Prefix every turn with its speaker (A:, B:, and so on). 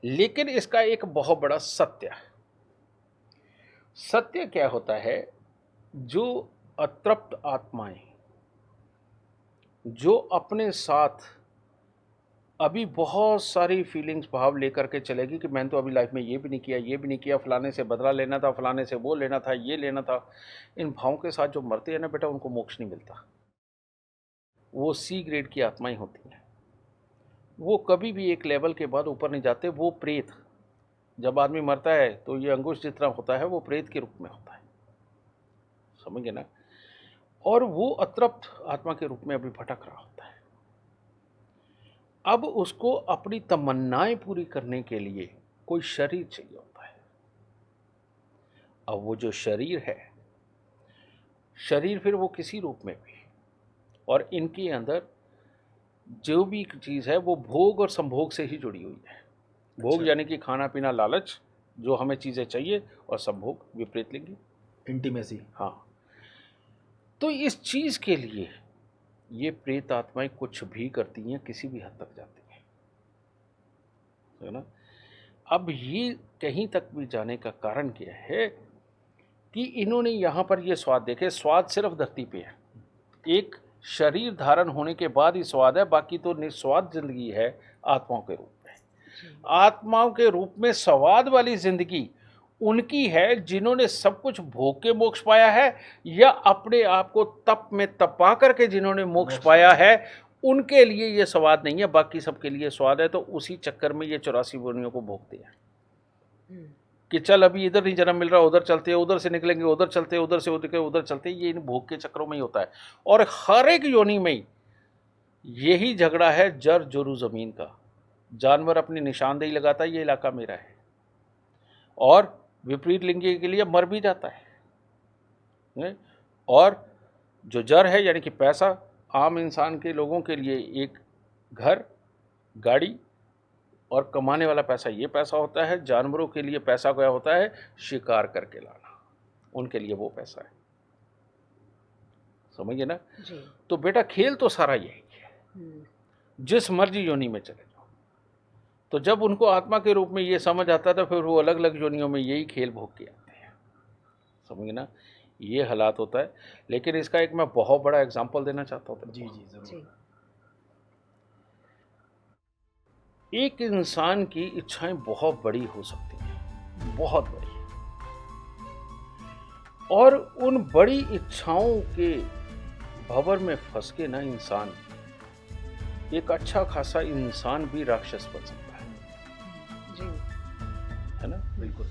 A: लेकिन इसका एक बहुत बड़ा सत्य है। सत्य क्या होता है, जो अतृप्त आत्माएं, जो अपने साथ अभी बहुत सारी फीलिंग्स भाव लेकर के चलेगी कि मैंने तो अभी लाइफ में ये भी नहीं किया, ये भी नहीं किया, फलाने से बदला लेना था, फलाने से वो लेना था, ये लेना था, इन भावों के साथ जो मरते हैं ना बेटा, उनको मोक्ष नहीं मिलता। वो सी ग्रेड की आत्माएं होती हैं, वो कभी भी एक लेवल के बाद ऊपर नहीं जाते। वो प्रेत, जब आदमी मरता है तो ये अंगुश जितना होता है वो प्रेत के रूप में होता है, समझे ना। और वो अतृप्त आत्मा के रूप में अभी भटक रहा होता है। अब उसको अपनी तमन्नाएं पूरी करने के लिए कोई शरीर चाहिए होता है। अब वो जो शरीर है, शरीर फिर वो किसी रूप में भी, और इनके अंदर जो भी चीज़ है वो भोग और संभोग से ही जुड़ी हुई है। भोग
B: अच्छा।
A: यानी कि खाना पीना लालच, जो हमें चीज़ें चाहिए, और संभोग विपरीत लिंगी
B: इंटीमेसी।
A: हाँ। तो इस चीज़ के लिए ये प्रेत आत्माएं कुछ भी करती हैं, किसी भी हद तक जाती हैं, है ना। अब ये कहीं तक भी जाने का कारण क्या है कि इन्होंने यहाँ पर ये स्वाद देखे। स्वाद सिर्फ धरती पे है, एक शरीर धारण होने के बाद ही स्वाद है, बाकी तो निस्वाद जिंदगी है आत्माओं के रूप में। आत्माओं के रूप में स्वाद वाली जिंदगी उनकी है जिन्होंने सब कुछ भोग के मोक्ष पाया है, या अपने आप को तप में तपा करके जिन्होंने मोक्ष पाया है, उनके लिए ये स्वाद नहीं है, बाकी सबके लिए स्वाद है। तो उसी चक्कर में ये 84 योनियों को भोगते हैं कि चल अभी इधर नहीं जन्म मिल रहा, उधर चलते हैं, उधर से निकलेंगे, उधर चलते हैं, उधर से उधर चलते हैं। ये इन भोग के चक्रों में ही होता है। और हर एक योनि में यही झगड़ा है जर जोरू जमीन का। जानवर अपनी निशानदेही लगाता है, ये इलाका मेरा है, और विपरीत लिंगी के लिए मर भी जाता है। और जो जर है यानी कि पैसा, आम इंसान के लोगों के लिए एक घर, गाड़ी और कमाने वाला पैसा, ये पैसा होता है। जानवरों के लिए पैसा क्या होता है, शिकार करके लाना, उनके लिए वो पैसा है, समझिए ना जी। तो बेटा खेल तो सारा यही है, जिस मर्जी योनि में चले जाओ। तो जब उनको आत्मा के रूप में ये समझ आता है तो फिर वो अलग अलग योनियों में यही खेल भोग के आते हैं, समझिए ना। ये हालात होता है। लेकिन इसका एक मैं बहुत बड़ा एग्जांपल देना चाहता हूँ।
B: जी जी जरूर।
A: एक इंसान की इच्छाएं बहुत बड़ी हो सकती हैं, बहुत बड़ी, और उन बड़ी इच्छाओं के भंवर में फंस के ना इंसान, एक अच्छा खासा इंसान भी राक्षस बन सकता है जी, है ना।
B: बिल्कुल।